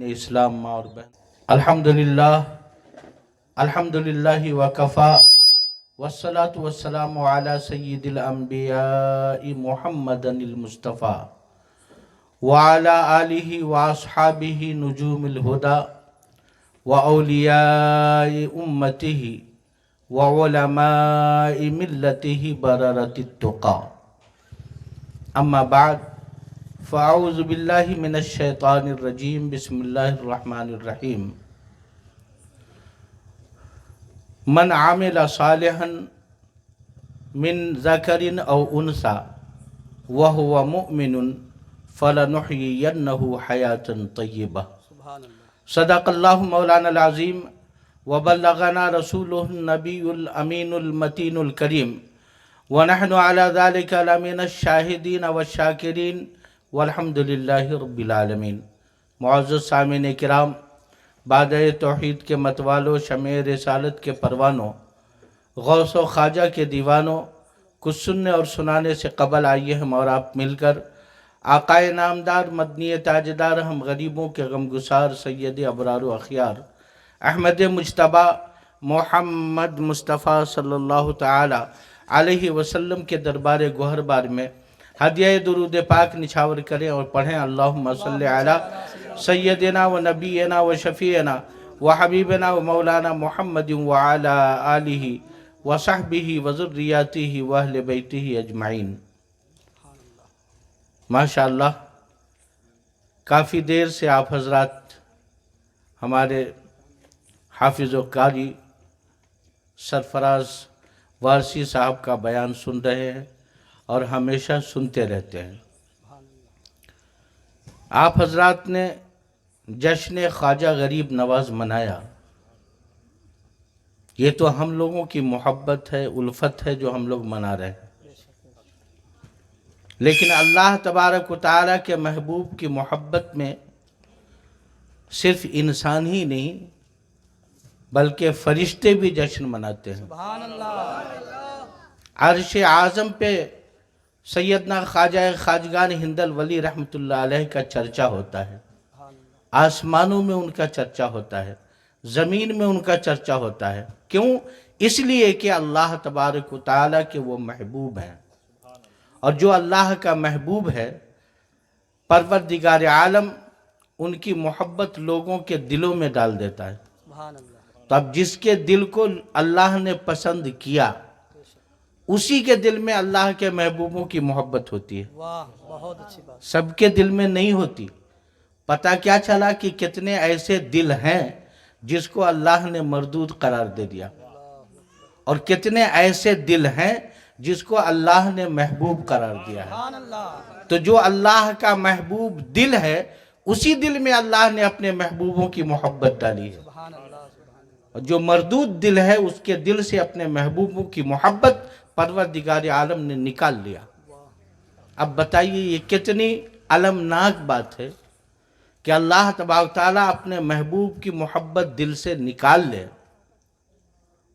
اسلام ماں اور بہن الحمدللہ وکفا والصلاة والسلام علی سید الانبیاء محمد المصطفیٰ وعلی آلہ واصحابہ نجوم الہدا واولیاء امتہ وعلماء ملتہ بررت التقا اما بعد فاعوذ باللہ من الشیطان الرجیم بسم اللہ الرحمن الرحیم من عامل صالحا من ذکر او انثى وهو مؤمن فلنحيينه حیاة طیبہ صدق اللہ مولانا العظیم وبلغنا رسوله النبی الامین المتین الکریم ونحن على ذلك لمن الشاہدین والشاکرین والحمدللہ رب العالمین۔ معزز سامعین کرام، بادۂ توحید کے متوالوں، شمع رسالت کے پروانوں، غوث و خواجہ کے دیوانوں، کچھ سننے اور سنانے سے قبل آئیے ہم اور آپ مل کر آقائے نامدار مدنی تاجدار ہم غریبوں کے غمگسار سید ابرار و اخیار احمد مجتبی محمد مصطفیٰ صلی اللہ تعالی علیہ وسلم کے دربار گوہر بار میں ہدیہ درود پاک نچھاور کریں اور پڑھیں اللہم صلی علی سیدنا و نبینا و شفیعنا و حبیبنا و مولانا محمد وعلی آلہ و صحبہ و ذریاتہ و اہل بیتہ اجمعین۔ ماشاءاللہ کافی دیر سے آپ حضرات ہمارے حافظ و قاری سرفراز وارثی صاحب کا بیان سن رہے ہیں اور ہمیشہ سنتے رہتے ہیں۔ آپ حضرات نے جشن خواجہ غریب نواز منایا، یہ تو ہم لوگوں کی محبت ہے، الفت ہے جو ہم لوگ منا رہے ہیں، لیکن اللہ تبارک و تعالیٰ کے محبوب کی محبت میں صرف انسان ہی نہیں بلکہ فرشتے بھی جشن مناتے ہیں۔ عرش اعظم پہ سیدنا خواجہ خواجگان ہند الولی رحمۃ اللہ علیہ کا چرچا ہوتا ہے، آسمانوں میں ان کا چرچا ہوتا ہے، زمین میں ان کا چرچا ہوتا ہے۔ کیوں؟ اس لیے کہ اللہ تبارک و تعالیٰ کے وہ محبوب ہیں، اور جو اللہ کا محبوب ہے پروردگار عالم ان کی محبت لوگوں کے دلوں میں ڈال دیتا ہے۔ تو اب جس کے دل کو اللہ نے پسند کیا اسی کے دل میں اللہ کے محبوبوں کی محبت ہوتی ہے، بہت اچھی بات۔ سب کے دل میں نہیں ہوتی۔ پتہ کیا چلا کہ کتنے ایسے دل ہیں جس کو اللہ نے مردود قرار دے دیا، اور کتنے ایسے دل ہیں جس کو اللہ نے محبوب قرار دیا ہے۔ تو جو اللہ کا محبوب دل ہے اسی دل میں اللہ نے اپنے محبوبوں کی محبت ڈالی ہے، اور جو مردود دل ہے اس کے دل سے اپنے محبوبوں کی محبت پروردگار عالم نے نکال لیا۔ اب بتائیے یہ کتنی المناک بات ہے کہ اللہ تبارک تعالیٰ اپنے محبوب کی محبت دل سے نکال لے،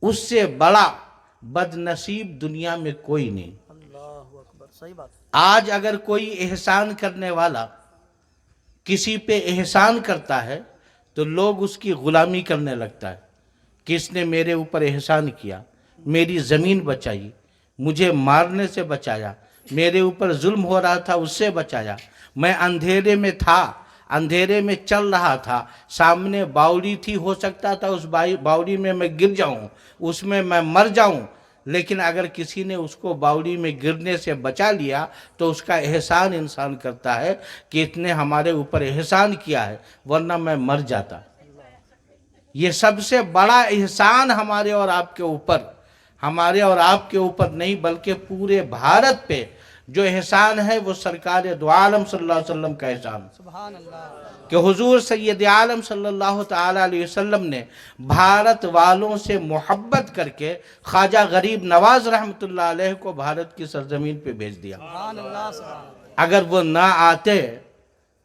اس سے بڑا بد نصیب دنیا میں کوئی نہیں۔ اللہ اکبر، صحیح بات۔ آج اگر کوئی احسان کرنے والا کسی پہ احسان کرتا ہے تو لوگ اس کی غلامی کرنے لگتا ہے کہ اس نے میرے اوپر احسان کیا، میری زمین بچائی، مجھے مارنے سے بچایا، میرے اوپر ظلم ہو رہا تھا اس سے بچایا، میں اندھیرے میں تھا، اندھیرے میں چل رہا تھا، سامنے باوڑی تھی، ہو سکتا تھا اس باوڑی میں گر جاؤں، اس میں مر جاؤں، لیکن اگر کسی نے اس کو باوڑی میں گرنے سے بچا لیا تو اس کا احسان انسان کرتا ہے کہ اتنے ہمارے اوپر احسان کیا ہے ورنہ میں مر جاتا۔ یہ سب سے بڑا احسان ہمارے اور آپ کے اوپر نہیں بلکہ پورے بھارت پہ جو احسان ہے وہ سرکار دو عالم صلی اللہ علیہ وسلم کا احسان، سبحان اللہ، کہ حضور سید عالم صلی اللہ تعالی علیہ وسلم نے بھارت والوں سے محبت کر کے خواجہ غریب نواز رحمۃ اللہ علیہ کو بھارت کی سرزمین پہ بھیج دیا۔ سبحان اللہ، سبحان اللہ۔ اگر وہ نہ آتے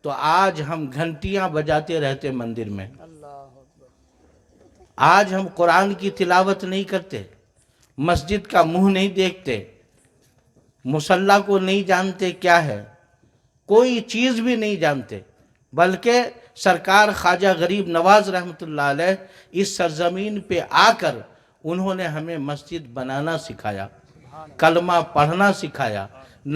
تو آج ہم گھنٹیاں بجاتے رہتے مندر میں، اللہ اکبر۔ آج ہم قرآن کی تلاوت نہیں کرتے، مسجد کا منہ نہیں دیکھتے، مصلی کو نہیں جانتے کیا ہے، کوئی چیز بھی نہیں جانتے، بلکہ سرکار خواجہ غریب نواز رحمۃ اللہ علیہ اس سرزمین پہ آ کر انہوں نے ہمیں مسجد بنانا سکھایا، کلمہ پڑھنا سکھایا،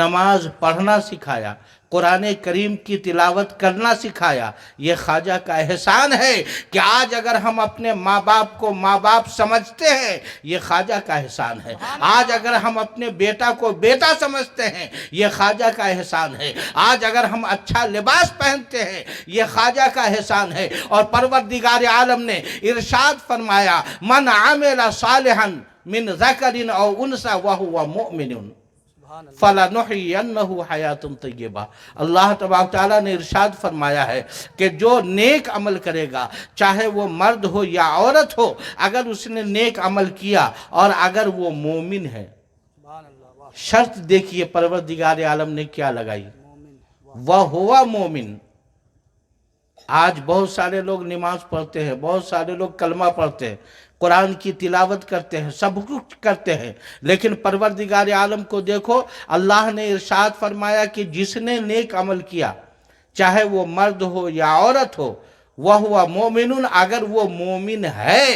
نماز پڑھنا سکھایا، قرآن کریم کی تلاوت کرنا سکھایا۔ یہ خواجہ کا احسان ہے کہ آج اگر ہم اپنے ماں باپ کو ماں باپ سمجھتے ہیں، یہ خواجہ کا احسان ہے۔ آج اگر ہم اپنے بیٹا کو بیٹا سمجھتے ہیں، یہ خواجہ کا احسان ہے۔ آج اگر ہم اچھا لباس پہنتے ہیں، یہ خواجہ کا احسان ہے۔ اور پروردگار عالم نے ارشاد فرمایا، من عمل صالحا من ذکر او انثى وهو مؤمن فَلَنُحْيِيَنَّهُ حَيَاتٌ طَيِّبَةٌ۔ اللہ تبارک تعالیٰ نے ارشاد فرمایا ہے کہ جو نیک عمل کرے گا، چاہے وہ مرد ہو یا عورت ہو، اگر اس نے نیک عمل کیا اور اگر وہ مومن ہے، سبحان اللہ، واہ، شرط دیکھیے پروردگار عالم نے کیا لگائی، مومن، وَهُوَ مُؤْمِن۔ آج بہت سارے لوگ نماز پڑھتے ہیں، بہت سارے لوگ کلمہ پڑھتے ہیں، قرآن کی تلاوت کرتے ہیں، سب کچھ کرتے ہیں، لیکن پروردگار عالم کو دیکھو، اللہ نے ارشاد فرمایا کہ جس نے نیک عمل کیا، چاہے وہ مرد ہو یا عورت ہو، وَهُوَ مُؤْمِنٌ، اگر وہ مومن ہے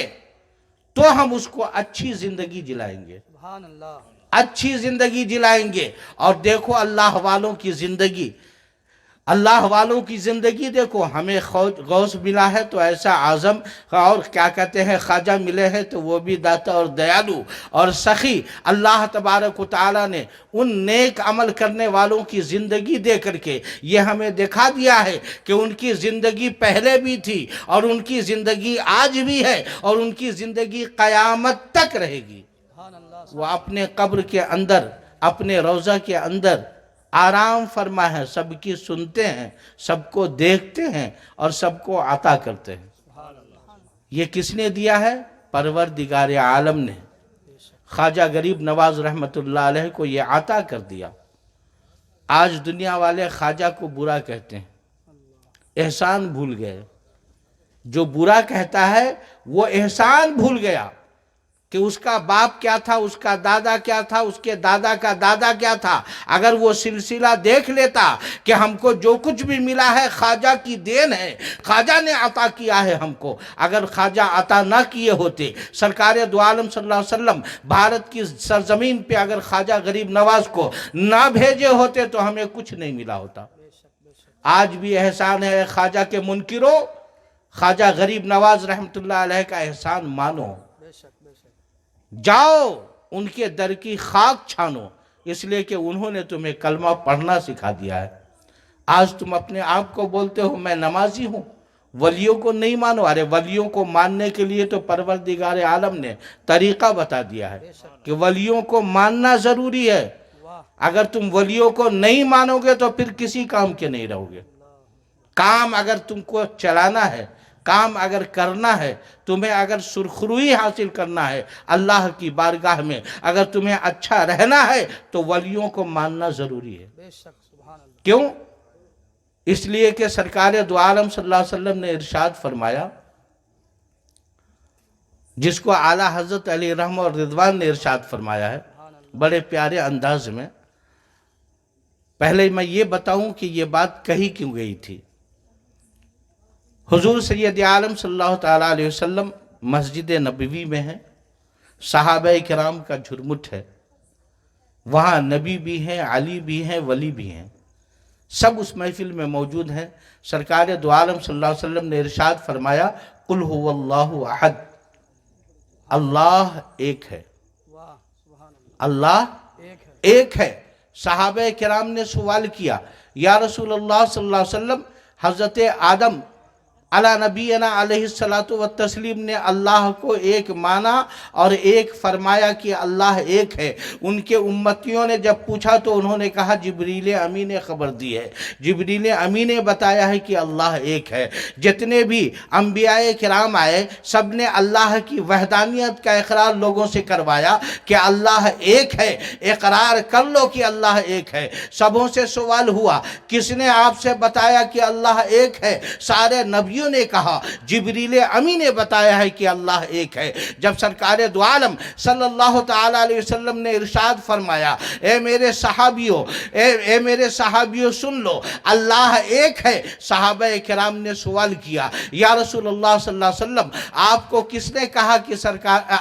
تو ہم اس کو اچھی زندگی جلائیں گے، سبحان اللہ، اچھی زندگی جلائیں گے۔ اور دیکھو اللہ والوں کی زندگی، اللہ والوں کی زندگی دیکھو، ہمیں غوث ملا ہے تو ایسا اعظم، اور کیا کہتے ہیں خواجہ ملے ہیں تو وہ بھی داتا اور دیالو اور سخی۔ اللہ تبارک و تعالیٰ نے ان نیک عمل کرنے والوں کی زندگی دے کر کے یہ ہمیں دکھا دیا ہے کہ ان کی زندگی پہلے بھی تھی اور ان کی زندگی آج بھی ہے اور ان کی زندگی قیامت تک رہے گی۔ سبحان اللہ، وہ اپنے قبر کے اندر، اپنے روضہ کے اندر آرام فرما ہے، سب کی سنتے ہیں، سب کو دیکھتے ہیں اور سب کو عطا کرتے ہیں۔ سبحان اللہ، یہ کس نے دیا ہے؟ پروردگار عالم نے خواجہ غریب نواز رحمۃ اللہ علیہ کو یہ عطا کر دیا۔ آج دنیا والے خواجہ کو برا کہتے ہیں، احسان بھول گئے۔ جو برا کہتا ہے وہ احسان بھول گیا کہ اس کا باپ کیا تھا، اس کا دادا کیا تھا، اس کے دادا کا دادا کیا تھا۔ اگر وہ سلسلہ دیکھ لیتا کہ ہم کو جو کچھ بھی ملا ہے خواجہ کی دین ہے، خواجہ نے عطا کیا ہے ہم کو، اگر خواجہ عطا نہ کیے ہوتے، سرکار دو عالم صلی اللہ علیہ وسلم بھارت کی سرزمین پہ اگر خواجہ غریب نواز کو نہ بھیجے ہوتے تو ہمیں کچھ نہیں ملا ہوتا۔ بے شک، بے شک، آج بھی احسان ہے خواجہ کے منکروں، خواجہ غریب نواز رحمۃ اللہ علیہ کا احسان مانو، بے شک، بے شک، جاؤ ان کے در کی خاک چھانو، اس لیے کہ انہوں نے تمہیں کلمہ پڑھنا سکھا دیا ہے۔ آج تم اپنے آپ کو بولتے ہو میں نمازی ہوں، ولیوں کو نہیں مانو۔ ارے ولیوں کو ماننے کے لیے تو پروردگار عالم نے طریقہ بتا دیا ہے کہ ولیوں کو ماننا ضروری ہے۔ واہ، اگر تم ولیوں کو نہیں مانو گے تو پھر کسی کام کے نہیں رہو گے۔ کام اگر تم کو چلانا ہے، کام اگر کرنا ہے، تمہیں اگر سرخروئی حاصل کرنا ہے اللہ کی بارگاہ میں، اگر تمہیں اچھا رہنا ہے تو ولیوں کو ماننا ضروری ہے۔ بے شک، سبحان اللہ، کیوں؟ اس لیے کہ سرکار دو عالم صلی اللہ علیہ وسلم نے ارشاد فرمایا، جس کو اعلیٰ حضرت علی رحمہ اور رضوان نے ارشاد فرمایا ہے بڑے پیارے انداز میں۔ پہلے میں یہ بتاؤں کہ یہ بات کہی کیوں گئی تھی۔ حضور سید عالم صلی اللہ تعالیٰ علیہ وسلم مسجد نبوی میں ہیں، صحابہ کرام کا جھرمٹ ہے، وہاں نبی بھی ہیں، علی بھی ہیں، ولی بھی ہیں، سب اس محفل میں موجود ہیں۔ سرکار دو عالم صلی اللہ علیہ وسلم نے ارشاد فرمایا، قل هو اللہ احد، اللہ ایک ہے، واہ، سبحان اللہ، اللہ ایک ہے، ایک ہے۔ صحابہ کرام نے سوال کیا، یا رسول اللہ صلی اللہ علیہ وسلم، حضرت آدم علی نبینا علیہ الصلاۃ والتسلیم نے اللہ کو ایک مانا اور ایک فرمایا کہ اللہ ایک ہے۔ ان کے امتیوں نے جب پوچھا تو انہوں نے کہا جبریل امین نے خبر دی ہے، جبریل امین نے بتایا ہے کہ اللہ ایک ہے۔ جتنے بھی انبیاء کرام آئے سب نے اللہ کی وحدانیت کا اقرار لوگوں سے کروایا کہ اللہ ایک ہے، اقرار کر لو کہ اللہ ایک ہے۔ سبوں سے سوال ہوا کس نے آپ سے بتایا کہ اللہ ایک ہے؟ سارے نبیوں صحابیوں نے کہا جبریل امی نے بتایا ہے کہ اللہ ایک ہے۔ جب سرکار دو عالم صلی اللہ تعالیٰ علیہ وسلم نے ارشاد فرمایا اے میرے صحابیوں سن لو اللہ ایک ہے، صحابہ کرام نے سوال کیا یا رسول اللہ صلی اللہ علیہ وسلم آپ کو کس نے کہا کہ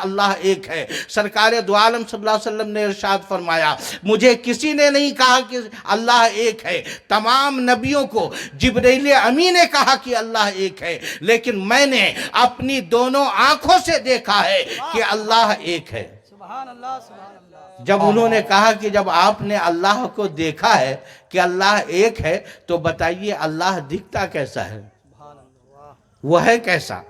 اللہ ایک ہے؟ سرکار دو عالم صلی اللہ علیہ وسلم نے ارشاد فرمایا مجھے کسی نے نہیں کہا کہ اللہ ایک ہے، تمام نبیوں کو جبریل امی نے کہا کہ اللہ ایک ہے، لیکن میں نے اپنی دونوں آنکھوں سے دیکھا ہے کہ اللہ ایک ہے۔ سبحان اللہ سبحان اللہ جب انہوں نے کہا کہ جب آپ نے اللہ کو دیکھا ہے کہ اللہ ایک ہے تو بتائیے اللہ دکھتا کیسا ہے؟ سبحان اللہ واہ وہ ہے کیسا؟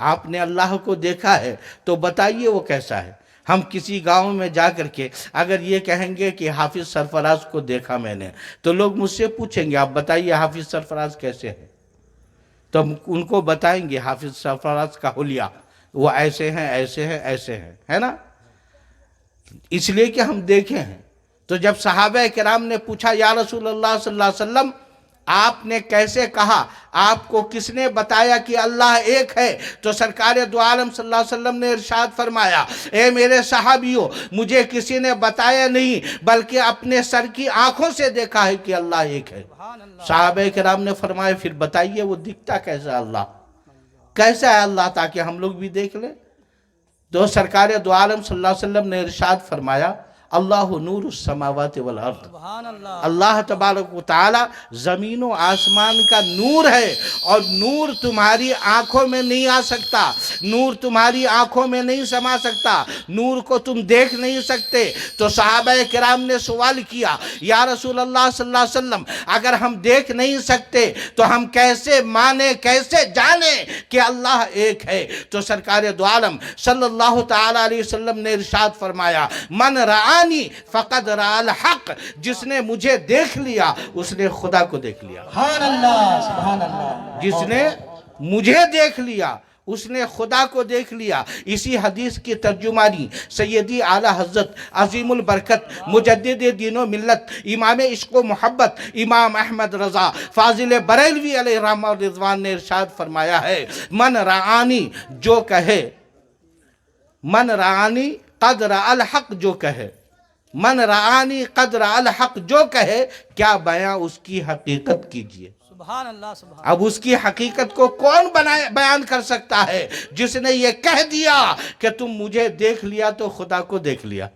آپ نے اللہ کو دیکھا ہے تو بتائیے وہ کیسا ہے؟ ہم کسی گاؤں میں جا کر کے اگر یہ کہیں گے کہ حافظ سرفراز کو دیکھا میں نے تو لوگ مجھ سے پوچھیں گے آپ بتائیے حافظ سرفراز کیسے ہے؟ تو ہم ان کو بتائیں گے حافظ سرفراز کا حلیہ وہ ایسے ہیں ایسے ہیں ایسے ہیں، ہے نا؟ اس لیے کہ ہم دیکھے ہیں۔ تو جب صحابہ کرام نے پوچھا یا رسول اللہ صلی اللہ علیہ وسلم آپ نے کیسے کہا، آپ کو کس نے بتایا کہ اللہ ایک ہے؟ تو سرکار دو عالم صلی اللہ علیہ وسلم نے ارشاد فرمایا اے میرے صحابیوں مجھے کسی نے بتایا نہیں بلکہ اپنے سر کی آنکھوں سے دیکھا ہے کہ اللہ ایک ہے۔ سبحان اللہ صحابہ کرام نے فرمایا پھر بتائیے وہ دکھتا کیسا اللہ، کیسا ہے اللہ تاکہ ہم لوگ بھی دیکھ لیں۔ تو سرکار دو عالم صلی اللہ علیہ وسلم نے ارشاد فرمایا اللہ نور السماوات والارض، سبحان اللہ اللہ تبارک و تعالی زمین و آسمان کا نور ہے، اور نور تمہاری آنکھوں میں نہیں آ سکتا، نور تمہاری آنکھوں میں نہیں سما سکتا، نور کو تم دیکھ نہیں سکتے۔ تو صحابہ کرام نے سوال کیا یا رسول اللہ صلی اللہ علیہ وسلم اگر ہم دیکھ نہیں سکتے تو ہم کیسے مانیں کیسے جانیں کہ اللہ ایک ہے؟ تو سرکار دو عالم صلی اللہ تعالیٰ علیہ وسلم نے ارشاد فرمایا من رعانی فقد رأى الحق، جس نے مجھے دیکھ لیا اس نے خدا کو دیکھ لیا۔ سبحان اللہ سبحان اللہ جس نے مجھے دیکھ لیا اس نے خدا کو دیکھ لیا۔ اسی حدیث کی ترجمانی سیدی اعلیٰ حضرت عظیم البرکت مجدد دین و ملت امام عشق و محبت امام احمد رضا فاضل بریلوی علیہ رحمہ و رضوان نے ارشاد فرمایا ہے من رعانی جو کہے، من رعانی قد رأى الحق جو کہے، من رعانی قد رأى الحق جو کہے، کیا بیاں اس کی حقیقت کیجئے۔ سبحان اللہ سبحان اب اس کی حقیقت کو کون بیان کر سکتا ہے؟ جس نے یہ کہہ دیا کہ تم مجھے دیکھ لیا تو خدا کو دیکھ لیا،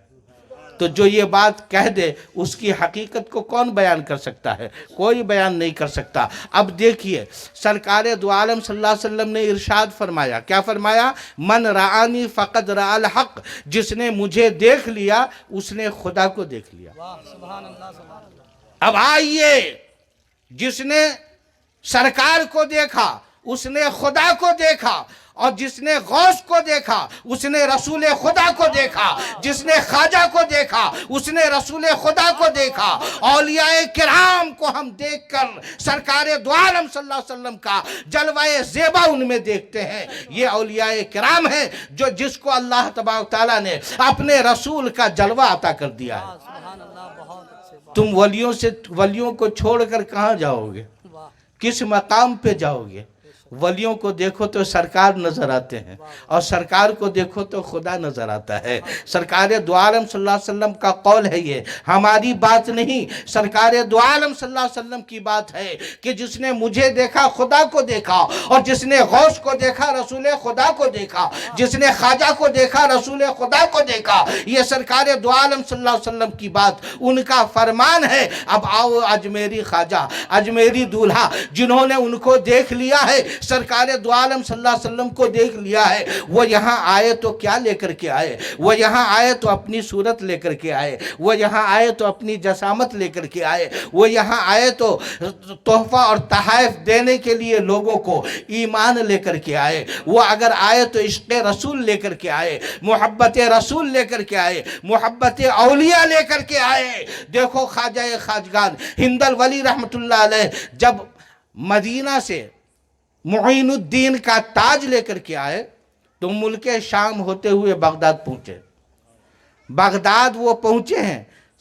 تو جو یہ بات کہہ دے اس کی حقیقت کو کون بیان کر سکتا ہے؟ کوئی بیان نہیں کر سکتا۔ اب دیکھیے سرکار دو عالم صلی اللہ علیہ وسلم نے ارشاد فرمایا، کیا فرمایا؟ من رعانی فقد رأى الحق، جس نے مجھے دیکھ لیا اس نے خدا کو دیکھ لیا۔ واہ سبحان اللہ سبحان اللہ اب آئیے جس نے سرکار کو دیکھا اس نے خدا کو دیکھا، اور جس نے غوث کو دیکھا اس نے رسول خدا کو دیکھا، جس نے خواجہ کو دیکھا اس نے رسول خدا کو دیکھا۔ اولیاء کرام کو ہم دیکھ کر سرکار دو عالم صلی اللہ علیہ وسلم کا جلوہ زیبا ان میں دیکھتے ہیں۔ یہ اولیاء کرام ہیں جو جس کو اللہ تبارک تعالیٰ نے اپنے رسول کا جلوہ عطا کر دیا ہے۔ سبحان اللہ بہت اچھے تم ولیوں کو چھوڑ کر کہاں جاؤ گے؟ واہ کس مقام پہ جاؤ گے؟ ولیوں کو دیکھو تو سرکار نظر آتے ہیں، اور سرکار کو دیکھو تو خدا نظر آتا ہے۔ سرکار دو عالم صلی اللہ علیہ وسلم کا قول ہے، یہ ہماری بات نہیں، سرکار دو عالم صلی اللہ علیہ وسلم کی بات ہے کہ جس نے مجھے دیکھا خدا کو دیکھا، اور جس نے غوث کو دیکھا رسول خدا کو دیکھا، جس نے خواجہ کو دیکھا رسول خدا کو دیکھا۔ یہ سرکار دو عالم صلی اللہ علیہ وسلم کی بات، ان کا فرمان ہے۔ اب آؤ اجمیری خواجہ اجمیری دولہا جنہوں نے ان کو دیکھ لیا ہے، سرکار دو عالم صلی اللہ علیہ وسلم کو دیکھ لیا ہے، وہ یہاں آئے تو کیا لے کر کے آئے؟ وہ یہاں آئے تو اپنی صورت لے کر کے آئے، وہ یہاں آئے تو اپنی جسامت لے کر کے آئے، وہ یہاں آئے تو تحفہ اور تحائف دینے کے لیے لوگوں کو ایمان لے کر کے آئے، وہ اگر آئے تو عشق رسول لے کر کے آئے، محبت رسول لے کر کے آئے، محبت اولیاء لے کر کے آئے۔ دیکھو خواجہ خواجگان ہندل ولی رحمت اللہ علیہ جب مدینہ سے معین الدین کا تاج لے کر کے آئے تو ملک شام ہوتے ہوئے بغداد پہنچے۔ بغداد وہ پہنچے ہیں،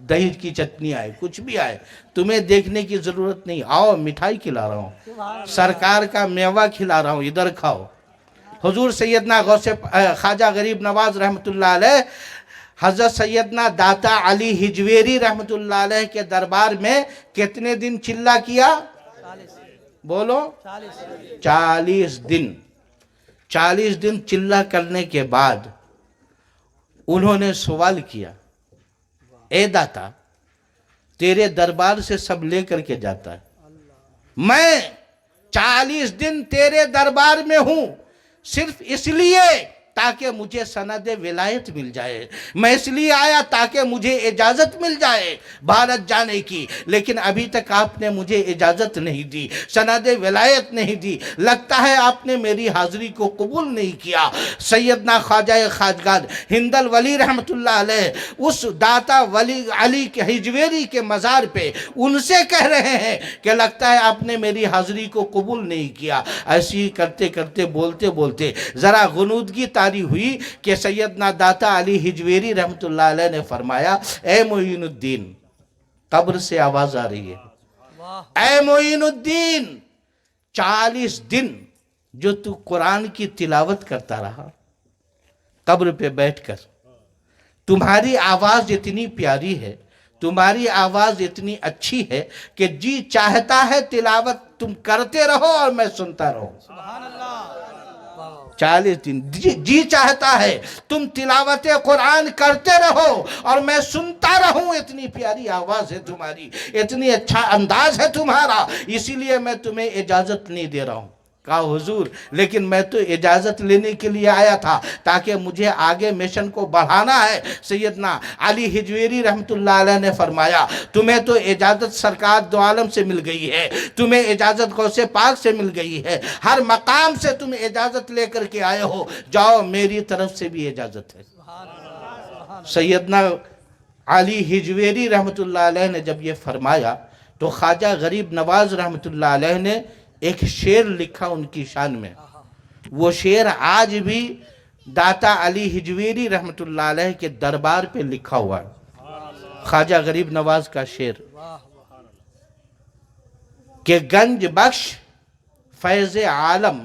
دہی کی چٹنی آئے، کچھ بھی آئے، تمہیں دیکھنے کی ضرورت نہیں، آؤ مٹھائی کھلا رہا ہوں، سرکار کا میوہ کھلا رہا ہوں، ادھر کھاؤ۔ حضور سیدنا غوث خواجہ غریب نواز رحمۃ اللہ علیہ حضرت سیدنا داتا علی ہجویری رحمۃ اللہ علیہ کے دربار میں کتنے دن چلہ کیا؟ 40 بولو 40 دن۔ 40 دن چلہ کرنے کے بعد انہوں نے سوال کیا، اے داتا تیرے دربار سے سب لے کر کے جاتا ہے، میں 40 دن تیرے دربار میں ہوں صرف اس لیے تاکہ مجھے سند ولایت مل جائے، میں اس لیے آیا تاکہ مجھے اجازت مل جائے بھارت جانے کی، لیکن ابھی تک آپ نے مجھے اجازت نہیں دی، سند ولایت نہیں دی، لگتا ہے آپ نے میری حاضری کو قبول نہیں کیا۔ سیدنا خواجہ خواجگان ہند الولی رحمۃ اللہ علیہ اس داتا ولی علی کے ہجویری کے مزار پہ ان سے کہہ رہے ہیں کہ لگتا ہے آپ نے میری حاضری کو قبول نہیں کیا۔ ایسی کرتے کرتے بولتے بولتے ذرا غنودگی طاری ہوئی کہ سیدنا داتا علی ہجویری رحمۃ اللہ علیہ نے فرمایا، اے معین الدین، قبر سے آواز آ رہی ہے، واہ اے معین الدین، 40 دن جو تو قرآن کی تلاوت کرتا رہا قبر پہ بیٹھ کر، تمہاری آواز اتنی پیاری ہے، تمہاری آواز اتنی اچھی ہے کہ جی چاہتا ہے تلاوت تم کرتے رہو اور میں سنتا رہوں۔ سبحان اللہ، واہ واہ 40 دن جی چاہتا ہے تم تلاوت قرآن کرتے رہو اور میں سنتا رہوں، اتنی پیاری آواز ہے تمہاری، اتنی اچھا انداز ہے تمہارا، اسی لیے میں تمہیں اجازت نہیں دے رہا ہوں۔ کہا حضور لیکن میں تو اجازت لینے کے لیے آیا تھا تاکہ مجھے آگے مشن کو بڑھانا ہے۔ سیدنا علی ہجویری رحمۃ اللہ علیہ نے فرمایا، تمہیں تو اجازت سرکار دو عالم سے مل گئی ہے، تمہیں اجازت غوث پاک سے مل گئی ہے، ہر مقام سے تم اجازت لے کر کے آئے ہو، جاؤ میری طرف سے بھی اجازت ہے۔ سبحان اللہ، سیدنا علی ہجویری رحمۃ اللہ علیہ نے جب یہ فرمایا تو خواجہ غریب نواز رحمۃ اللہ علیہ نے ایک شعر لکھا ان کی شان میں، وہ شعر آج بھی داتا علی ہجویری رحمۃ اللہ علیہ کے دربار پہ لکھا ہوا ہے، خواجہ غریب نواز کا شعر واہ کہ گنج بخش فیض عالم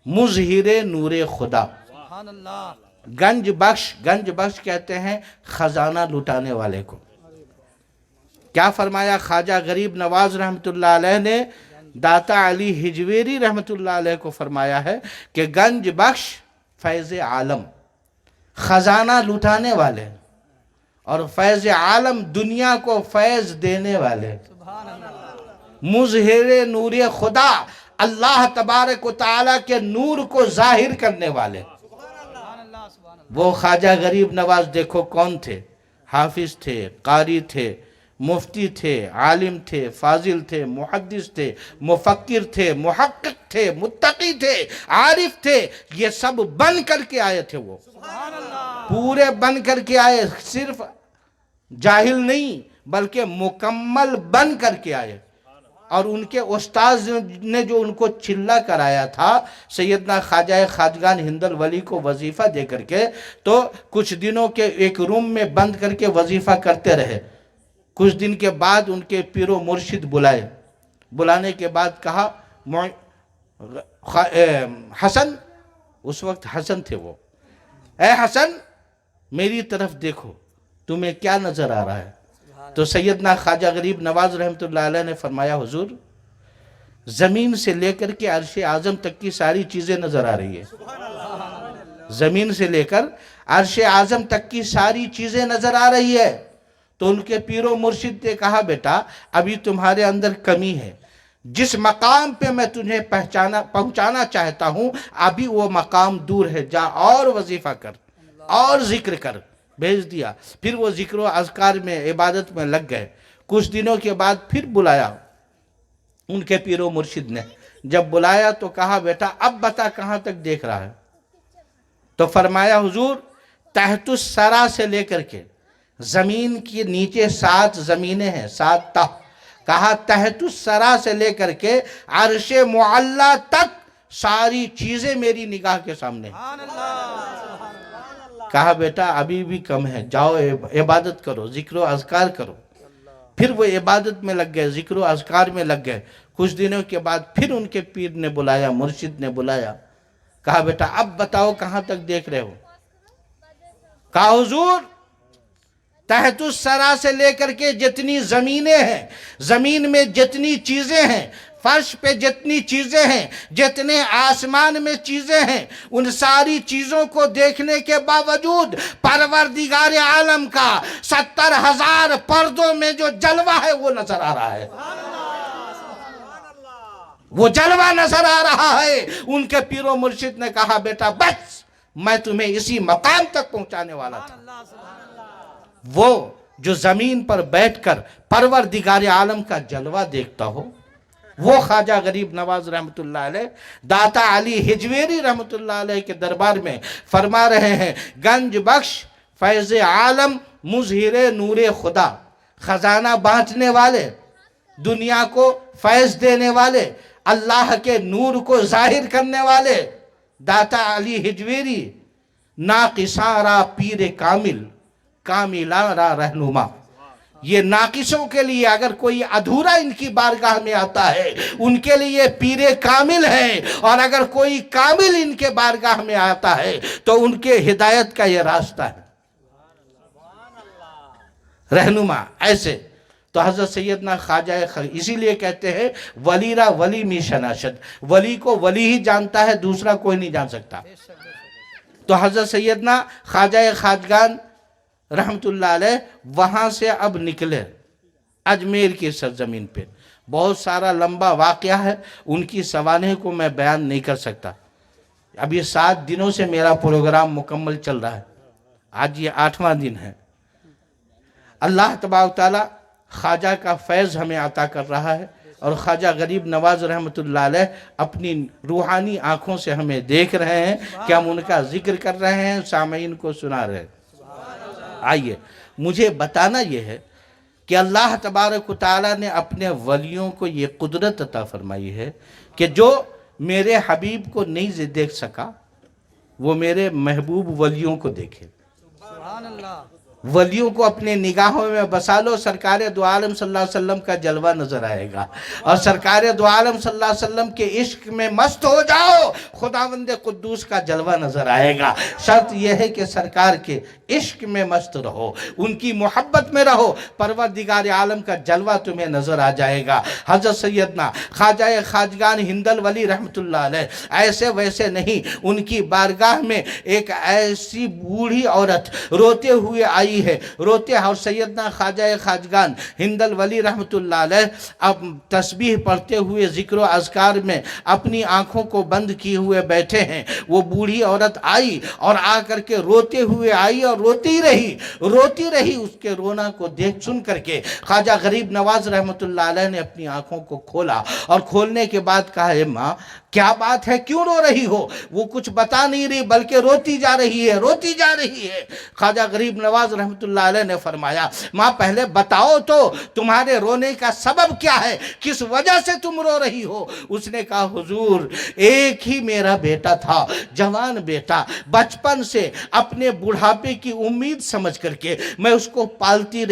مظہر نور خدا۔ سبحان اللہ، گنج بخش کہتے ہیں خزانہ لٹانے والے کو۔ کیا فرمایا خواجہ غریب نواز رحمۃ اللہ علیہ نے؟ داتا علی ہجویری رحمۃ اللہ علیہ کو فرمایا ہے کہ گنج بخش فیض عالم، خزانہ لٹانے والے، اور فیض عالم دنیا کو فیض دینے والے، سبحان اللہ، مظہر نور خدا، اللہ تبارک و تعالیٰ کے نور کو ظاہر کرنے والے۔ سبحان اللہ، سبحان اللہ، وہ خواجہ غریب نواز دیکھو کون تھے؟ حافظ تھے، قاری تھے، مفتی تھے، عالم تھے، فاضل تھے، محدث تھے، مفکر تھے، محقق تھے، متقی تھے، عارف تھے، یہ سب بن کر کے آئے تھے، وہ سبحان اللہ، پورے بن کر کے آئے، صرف جاہل نہیں بلکہ مکمل بن کر کے آئے۔ اور ان کے استاذ نے جو ان کو چلہ کرایا تھا سیدنا خواجہ خواجگان ہند الولی کو وظیفہ دے کر کے، تو کچھ دنوں کے ایک روم میں بند کر کے وظیفہ کرتے رہے۔ کچھ دن کے بعد ان کے پیر و مرشد بلانے کے بعد کہا، حسن، اس وقت حسن تھے وہ، اے حسن میری طرف دیکھو، تمہیں کیا نظر آ رہا ہے؟ تو سیدنا خواجہ غریب نواز رحمۃ اللہ علیہ نے فرمایا، حضور زمین سے لے کر کے عرش اعظم تک کی ساری چیزیں نظر آ رہی ہے، زمین سے لے کر عرش اعظم تک کی ساری چیزیں نظر آ رہی ہے۔ تو ان کے پیر و مرشد نے کہا، بیٹا ابھی تمہارے اندر کمی ہے، جس مقام پہ میں تجھے پہنچانا چاہتا ہوں ابھی وہ مقام دور ہے، جا اور وظیفہ کر اور ذکر کر۔ بھیج دیا، پھر وہ ذکر و اذکار میں عبادت میں لگ گئے۔ کچھ دنوں کے بعد پھر بلایا ان کے پیر و مرشد نے، جب بلایا تو کہا، بیٹا اب بتا کہاں تک دیکھ رہا ہے؟ تو فرمایا، حضور تحت الثری سے لے کر کے زمین کی نیچے 7 زمینیں ہیں، 7 تہ، کہا تحت الثری سے لے کر کے عرش معلی تک ساری چیزیں میری نگاہ کے سامنے ہیں۔ سبحان اللہ، سبحان اللہ، کہا بیٹا ابھی بھی کم ہے، جاؤ عبادت کرو، ذکر و اذکار کرو۔ پھر وہ عبادت میں لگ گئے، ذکر و اذکار میں لگ گئے۔ کچھ دنوں کے بعد پھر ان کے پیر نے بلایا، مرشد نے بلایا، کہا بیٹا اب بتاؤ کہاں تک دیکھ رہے ہو؟ کہا حضور تحت الثری سے لے کر کے جتنی زمینیں ہیں، زمین میں جتنی چیزیں ہیں، فرش پہ جتنی چیزیں ہیں، جتنے آسمان میں چیزیں ہیں، ان ساری چیزوں کو دیکھنے کے باوجود پروردگار عالم کا 70,000 پردوں میں جو جلوہ ہے وہ نظر آ رہا ہے، وہ جلوہ نظر آ رہا ہے۔ ان کے پیر و مرشد نے کہا بیٹا بس میں تمہیں اسی مقام تک پہنچانے والا تھا۔ وہ جو زمین پر بیٹھ کر پروردگار عالم کا جلوہ دیکھتا ہو، وہ خواجہ غریب نواز رحمت اللہ علیہ داتا علی ہجویری رحمت اللہ علیہ کے دربار میں فرما رہے ہیں، گنج بخش فیض عالم مظہر نور خدا، خزانہ بانٹنے والے، دنیا کو فیض دینے والے، اللہ کے نور کو ظاہر کرنے والے داتا علی ہجویری، ناقصاں را پیر کامل، کاملاں را رہنما۔ یہ ناقصوں کے لیے اگر کوئی ادھورا ان کی بارگاہ میں آتا ہے ان کے لیے پیر کامل ہے، اور اگر کوئی کامل ان کے بارگاہ میں آتا ہے تو ان کے ہدایت کا یہ راستہ ہے، رہنما۔ ایسے تو حضرت سیدنا خواجہ اسی لیے کہتے ہیں ولی را ولی می شناسد، ولی کو ولی ہی جانتا ہے، دوسرا کوئی نہیں جان سکتا۔ تو حضرت سیدنا خواجہ خواجگان رحمت اللہ علیہ وہاں سے اب نکلے اجمیر کی سرزمین پہ۔ بہت سارا لمبا واقعہ ہے، ان کی سوانح کو میں بیان نہیں کر سکتا۔ اب یہ 7 دنوں سے میرا پروگرام مکمل چل رہا ہے، آج یہ 8واں دن ہے۔ اللہ تبارک و تعالیٰ خواجہ کا فیض ہمیں عطا کر رہا ہے، اور خواجہ غریب نواز رحمت اللہ علیہ اپنی روحانی آنکھوں سے ہمیں دیکھ رہے ہیں کہ ہم ان کا ذکر کر رہے ہیں، سامعین کو سنا رہے ہیں۔ آئیے مجھے بتانا یہ ہے کہ اللہ تبارک و تعالیٰ نے اپنے ولیوں کو یہ قدرت عطا فرمائی ہے کہ جو میرے حبیب کو نہیں دیکھ سکا وہ میرے محبوب ولیوں کو دیکھے۔ سبحان اللہ۔ ولیوں کو اپنے نگاہوں میں بسا لو، سرکار دو عالم صلی اللہ علیہ وسلم کا جلوہ نظر آئے گا، اور سرکار دو عالم صلی اللہ علیہ وسلم کے عشق میں مست ہو جاؤ، خداوند قدوس کا جلوہ نظر آئے گا۔ شرط یہ ہے کہ سرکار کے عشق میں مست رہو، ان کی محبت میں رہو، پروردگار عالم کا جلوہ تمہیں نظر آ جائے گا۔ حضرت سیدنا خواجہ خواجگان ہندل ولی رحمت اللہ علیہ ایسے ویسے نہیں، ان کی بارگاہ میں ایک ایسی بوڑھی عورت روتے ہوئے آئی ہے، روتے، اور سیدنا خواجہ خواجگان ہندل ولی رحمت اللہ علیہ اب تسبیح پڑھتے ہوئے ذکر و اذکار میں اپنی آنکھوں کو بند کیے ہوئے بیٹھے ہیں۔ وہ بوڑھی عورت آئی اور آ کر کے روتے ہوئے آئی اور روتی رہی۔ اس کے رونا کو دیکھ سن کر کے خواجہ غریب نواز رحمت اللہ علیہ نے اپنی آنکھوں کو کھولا، اور کھولنے کے بعد کہا اے ماں کیا بات ہے، کیوں رو رہی ہو؟ وہ کچھ بتا نہیں رہی بلکہ روتی جا رہی ہے۔ خواجہ غریب نواز رحمت اللہ علیہ نے فرمایا ماں پہلے بتاؤ تو تمہارے رونے کا سبب کیا ہے، کس وجہ سے تم رو رہی ہو؟ اس نے کہا حضور ایک ہی میرا بیٹا تھا، جوان بیٹا، بچپن سے اپنے بڑھاپے کی امید سمجھ کر کے میں اس کو پالتی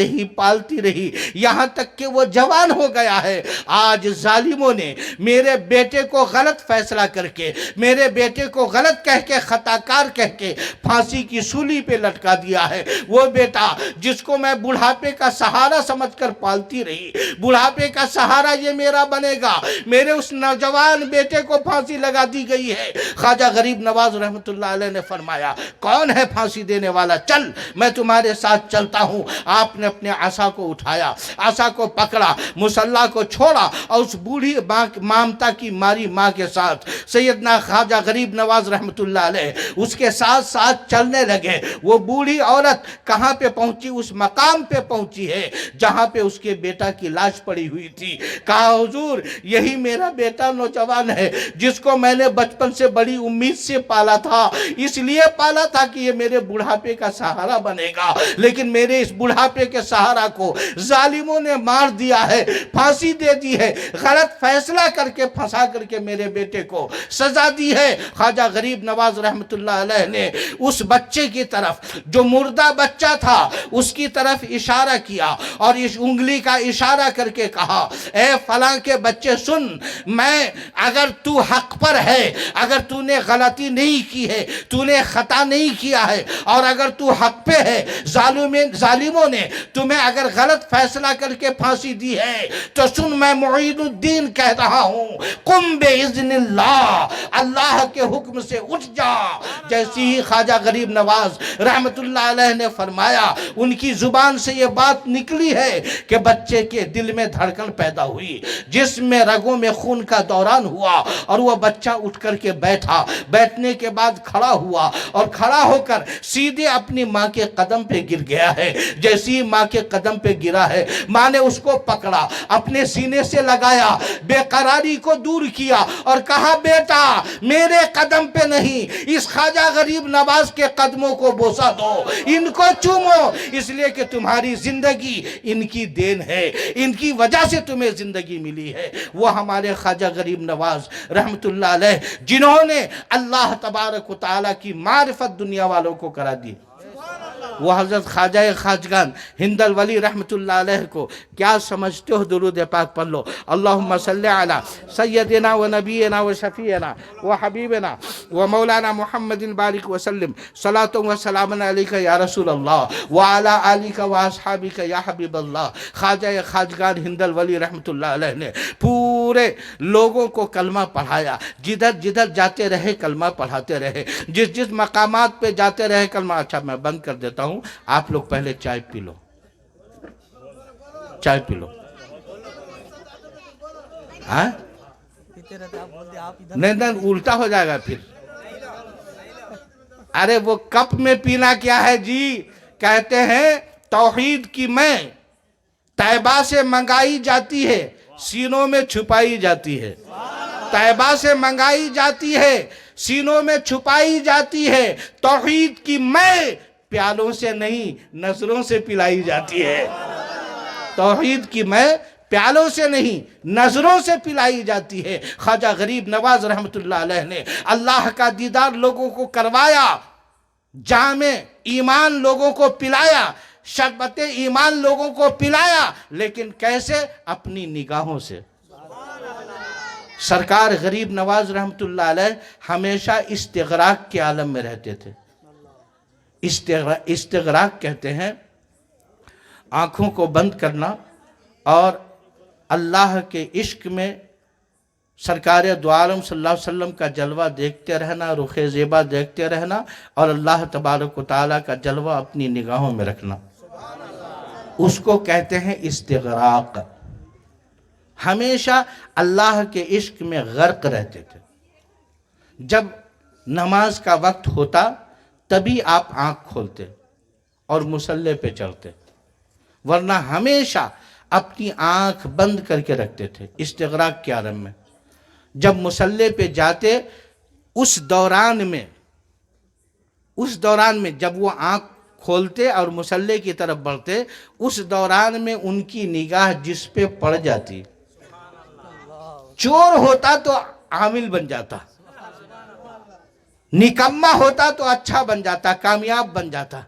رہی یہاں تک کہ وہ جوان ہو گیا ہے۔ آج ظالموں نے میرے بیٹے کو غلط فیصلہ کر کے، میرے بیٹے کو غلط کہہ کے، خطاکار کہہ کے پھانسی کی سولی پہ لٹکا دیا ہے۔ وہ بیٹا جس کو میں بڑھاپے کا سہارا سمجھ کر پالتی رہی، بڑھاپے کا سہارا یہ میرا بنے گا، میرے اس نوجوان بیٹے کو پھانسی لگا دی گئی ہے۔ خواجہ غریب نواز رحمت اللہ علیہ نے فرمایا کون ہے پھانسی دینے والا؟ چل میں تمہارے ساتھ چلتا ہوں۔ آپ نے اپنے عصا کو اٹھایا، عصا کو پکڑا، مصلی کو چھوڑا، اور اس بوڑھی مامتا کی ماری ماں کے ساتھ سیدنا خواجہ غریب نواز رحمت اللہ علیہ اس کے ساتھ ساتھ چلنے لگے۔ وہ بوڑھی عورت کہاں پہ پہنچی؟ اس مقام پہ پہنچی ہے جہاں پہ اس کے بیٹا کی لاش پڑی ہوئی تھی۔ کہا حضور یہی میرا بیٹا نوجوان ہے جس کو میں نے بچپن سے بڑی امید سے پالا تھا، اس لیے پالا تھا کہ یہ میرے بڑھاپے کا سہارا بنے گا، لیکن میرے اس بڑھاپے کے سہارا کو ظالموں نے مار دیا ہے، پھانسی دے دی ہے، غلط فیصلہ کر کے پھنسا کر کے میرے بیٹے کو سزا دی ہے۔ خواجہ غریب نواز رحمت اللہ علیہ نے اس بچے کی طرف جو مردہ بچہ تھا اس کی طرف اشارہ کیا اور اس انگلی کا اشارہ کر کے کہا، اے فلاں کے بچے سن، میں اگر تو حق پر ہے، اگر تو نے غلطی نہیں کی ہے، تو نے خطا نہیں کیا ہے، اور اگر تو حق پہ ہے، ظالموں نے تمہیں اگر غلط فیصلہ کر کے پھانسی دی ہے تو سن، میں معین الدین کہہ رہا ہوں، قم باذن اللہ، اللہ کے حکم سے اٹھ جا۔ جیسی ہی خواجہ غریب نواز رحمت اللہ علیہ نے فرمایا، ان کی زبان سے یہ بات نکلی ہے کہ بچے کے دل میں دھڑکن پیدا ہوئی، جسم میں رگوں میں خون کا دوران ہوا، اور وہ بچہ اٹھ کر کے بیٹھا، بیٹھنے کے بعد کھڑا ہوا، اور کھڑا ہو کر سیدھے اپنی ماں کے قدم پہ گر گیا ہے۔ جیسی ماں کے قدم پہ گرا ہے، ماں نے اس کو پکڑا، اپنے سینے سے لگایا، بے قراری کو دور کیا اور کہا، بیٹا میرے قدم پہ نہیں، اس خواجہ غریب نواز کے قدموں کو بوسہ دو، ان کو چومو، اس لیے کہ تمہاری زندگی ان کی دین ہے، ان کی وجہ سے تمہیں زندگی ملی ہے۔ وہ ہمارے خواجہ غریب نواز رحمت اللہ علیہ جنہوں نے اللہ تبارک و تعالیٰ کی معرفت دنیا والوں کو کرا دی۔ وہ حضرت خواجہ خواجگان ہند الولی رحمت اللہ علیہ کو کیا سمجھتے ہو؟ درود پاک پڑھ لو۔ اللہم صلی علی سیدنا و نبینا و شفیعنا و حبیبنا و مولانا محمد بارک وسلم، صلاۃ و سلام علیکہ یا رسول اللہ و علی آلک و اصحابک یا حبیب اللہ۔ خواجہ خواجگان ہند الولی رحمت اللہ علیہ نے پورے لوگوں کو کلمہ پڑھایا، جدھر جدھر جاتے رہے کلمہ پڑھاتے رہے، جس جس مقامات پہ جاتے رہے کلمہ۔ اچھا میں بند کر دیتا ہوں، آپ لوگ پہلے چائے پی لو، چائے پی لو۔ ہاں پیتے رہتے آپ بولتے آپ ادھر نہیں نہیں، الٹا ہو جائے گا پھر۔ ارے وہ کپ میں پینا کیا ہے جی؟ کہتے ہیں توحید کی میں طیبہ سے منگائی جاتی ہے، سینوں میں چھپائی جاتی ہے۔ طیبہ سے منگائی جاتی ہے، سینوں میں چھپائی جاتی ہے۔ توحید کی میں پیالوں سے نہیں نظروں سے پلائی جاتی ہے۔ توحید کی میں پیالوں سے نہیں نظروں سے پلائی جاتی ہے۔ خواجہ غریب نواز رحمت اللہ علیہ نے اللہ کا دیدار لوگوں کو کروایا، جام ایمان لوگوں کو پلایا، شربت ایمان لوگوں کو پلایا، لیکن کیسے؟ اپنی نگاہوں سے۔ سرکار غریب نواز رحمت اللہ علیہ ہمیشہ استغراق کے عالم میں رہتے تھے۔ استغراق کہتے ہیں آنکھوں کو بند کرنا اور اللہ کے عشق میں سرکار دو عالم صلی اللہ علیہ وسلم کا جلوہ دیکھتے رہنا، رخ زیبا دیکھتے رہنا، اور اللہ تبارک و تعالیٰ کا جلوہ اپنی نگاہوں میں رکھنا، اس کو کہتے ہیں استغراق۔ ہمیشہ اللہ کے عشق میں غرق رہتے تھے۔ جب نماز کا وقت ہوتا تبھی آپ آنکھ کھولتے اور مصلی پہ چڑھتے، ورنہ ہمیشہ اپنی آنکھ بند کر کے رکھتے تھے استغراق کے عالم میں۔ جب مصلی پہ جاتے اس دوران میں جب وہ آنکھ کھولتے اور مصلی کی طرف بڑھتے، اس دوران میں ان کی نگاہ جس پہ پڑ جاتی، چور ہوتا تو عامل بن جاتا، نکمہ ہوتا تو اچھا بن جاتا، کامیاب بن جاتا،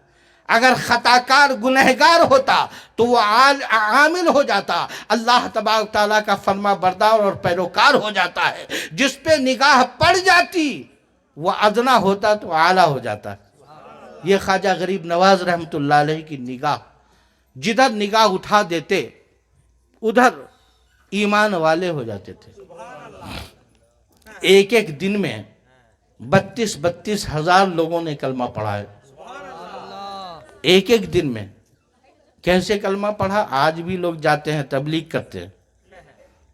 اگر خطاکار گنہگار ہوتا تو وہ عامل ہو جاتا، اللہ تبارک تعالیٰ کا فرما بردار اور پیروکار ہو جاتا ہے۔ جس پہ نگاہ پڑ جاتی وہ ادنا ہوتا تو اعلیٰ ہو جاتا۔ یہ خواجہ غریب نواز رحمت اللہ علیہ کی نگاہ، جدھر نگاہ اٹھا دیتے ادھر ایمان والے ہو جاتے تھے۔ ایک ایک دن میں 32 ہزار لوگوں نے کلمہ پڑھا ہے، ایک ایک دن میں۔ کیسے کلمہ پڑھا؟ آج بھی لوگ جاتے ہیں تبلیغ کرتے ہیں،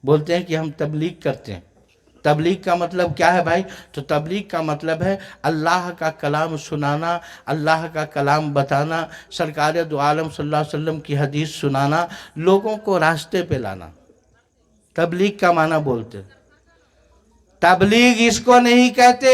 بولتے ہیں کہ ہم تبلیغ کرتے ہیں۔ تبلیغ کا مطلب کیا ہے بھائی؟ تو تبلیغ کا مطلب ہے اللہ کا کلام سنانا، اللہ کا کلام بتانا، سرکار دو عالم صلی اللہ علیہ وسلم کی حدیث سنانا، لوگوں کو راستے پہ لانا۔ تبلیغ کا معنی بولتے۔ تبلیغ اس کو نہیں کہتے،